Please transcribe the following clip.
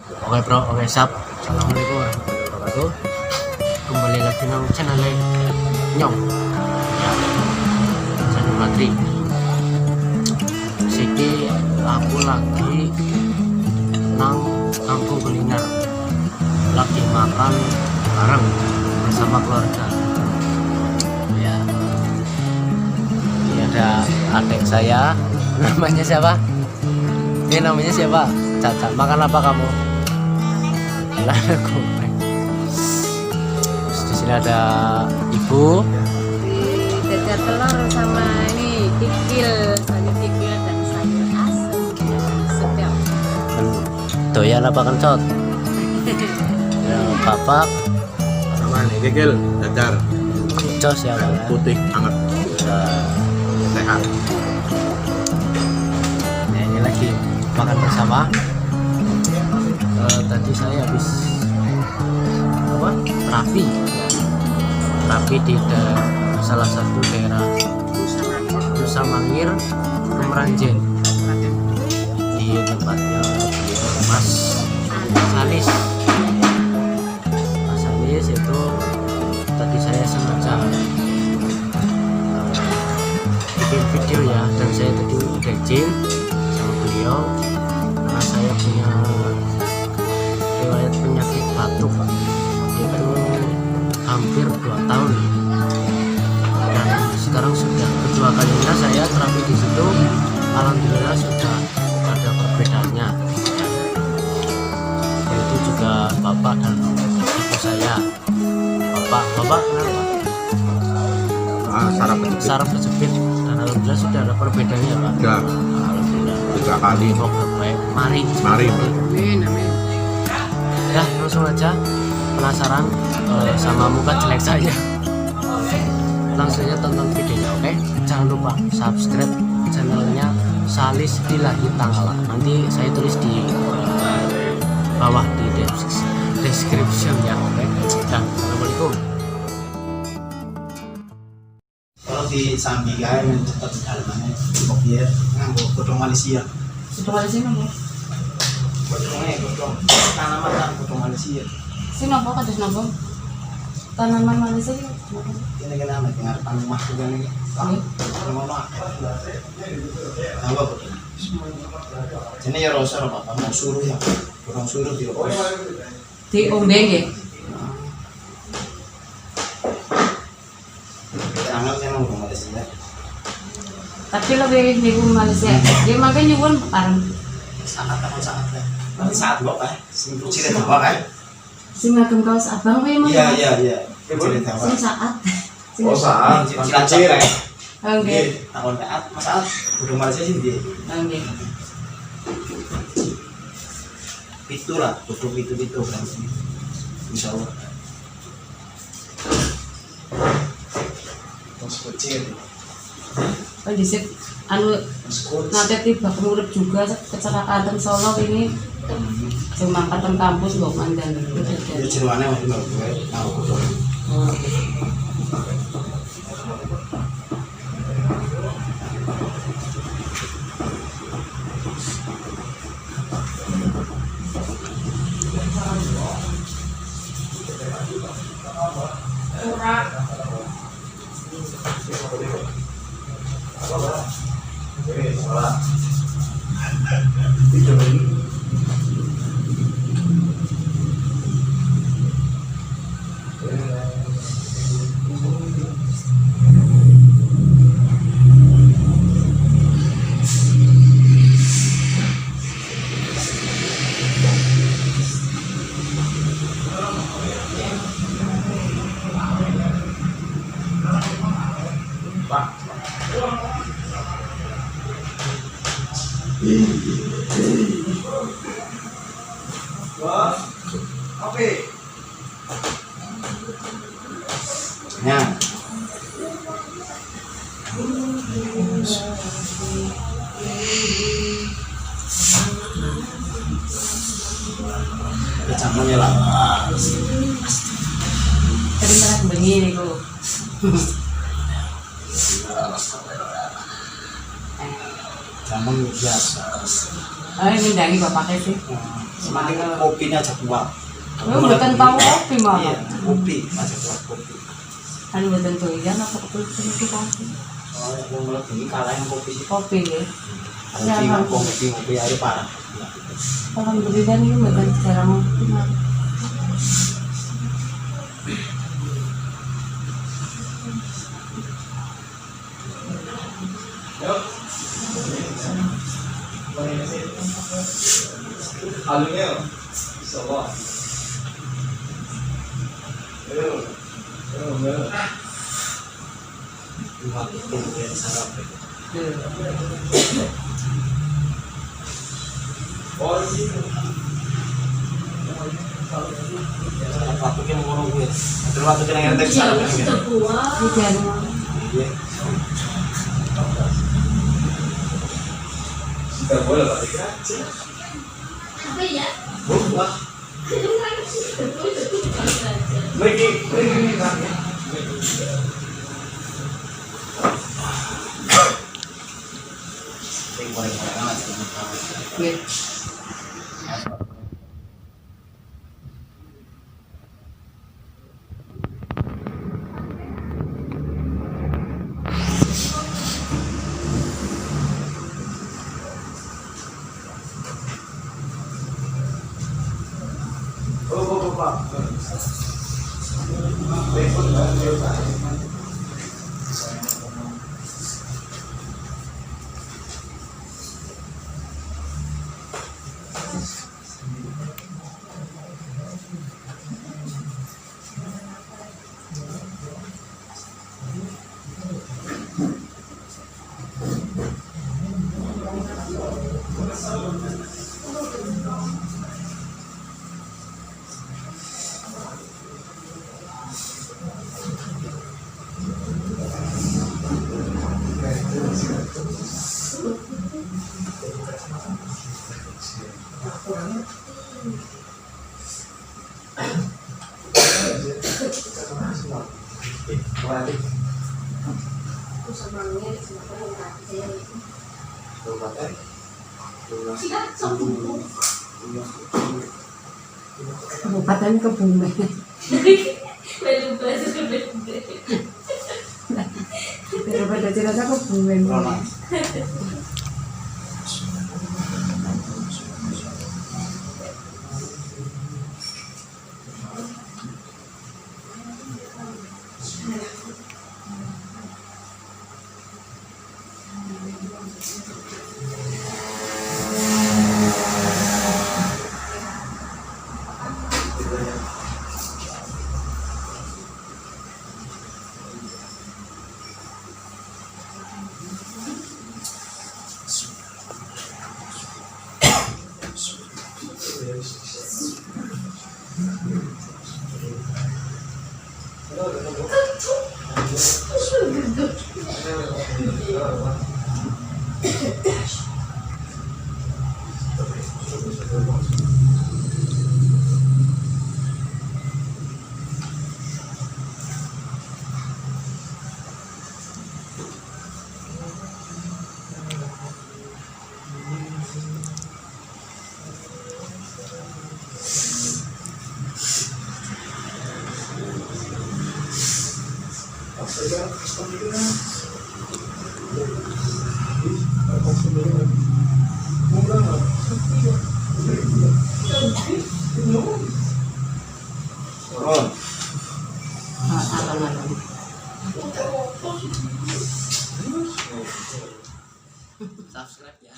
Oke bro, oke sap. Assalamualaikum warahmatullahi wabarakatuh. Kembali lagi nang channel Nyong. Ya, channel Matri. Siki aku lagi nang kampung kuliner. Lagi makan bareng bersama keluarga. Ya. Ini ada adik saya. Namanya siapa? Ini namanya siapa? Caca. Makan apa kamu? Lada goreng. Terus di sini ada ibu. Dadar telur sama ini kikil, sayur kikil dan sayur asem. Sedap. Doyan apa kencot? Ya, bapak Sama nih kikil, dadar jos ya Bang. putih hangat sehat. Nah, ini lagi makan bersama. Tadi saya habis apa? Terapi di salah satu daerah Nusa Mangir, Meranjen. Di tempatnya beliau Mas Salis. Mas Salis itu tadi saya sengaja bikin video ya, dan saya tadi udah izin sama beliau karena saya punya riwayat penyakit batuk itu hampir 2 tahun, dan sekarang sudah kedua kalinya saya terapi di situ. Alhamdulillah sudah ada perbedaannya, yaitu juga bapak dan ibu saya. Bapak kenapa? Saraf kejepit, dan alhamdulillah sudah ada perbedaannya Pak. Sudah Alhamdulillah 3 kali. Semoga baik. Mari. Amin, amin. Dah, langsung aja. Penasaran sama muka jelek saya? Langsung aja tonton videonya, oke? Jangan lupa subscribe channelnya Salis Ilahi Tangala. Nanti saya tulis di bawah di description ya, oke? Dan assalamualaikum. Kalau di Sambi guys yang cepat dalamannya kok dia nganggo godhong Malaysia. Sudah Malaysia nopo? Godhong tanaman kan godhong Malaysia. Sing nopo kados nopo? Tanaman Malaysia iki nopo? Ini kan anak dengar rumah juga nih. Rumah tahu apa ini ya rasa apa mau suruh ya godhong suruh di opos. Di ombe nggih. Jangan saya mau godhong Malaysia. Tapi lebih niku Malaysia. Dia makan nyuwun parang Sangat ya. Nanti saat kok sing kucing itu kok sing ngagem kaos abang kuwi mah. Iya. Kucing itu Sing saat. Oh saat Cilacap ya. Nggih. Tahun saat masalah godhong Malaysia sih dia. Nggih. Itulah godhong itu kan. Insyaallah. Kucing. Oh dhisik anu nanti tiba kemurip juga kecelakaan teng Solo ini cuma katen kampus mbok mandan. Ya jeroane masih mau gue tahu godhong. Ya. Kecamannya lah. Tadi malah bengi niku. Jamon biasa. Ngindangi bapaknya sih. Semakin kopinya aja kuat. Lu bukan tahu kopi Iya, malah. kopi aja kuat kopi. Kan bukan doyan apa kebetulan itu kopi. Soalnya yang melebihi kalah yang kopi sih. Kopi ya. Kopi ngopi aja parah. Alhamdulillah ini bukan jarang kopi malah. Waktu kita ngomong gue, terus waktu kita ngerti sarap ya. Ini jarang. Ya. Kabupaten Kebumen. Daripada Cilacap Kebumen. Subscribe ya.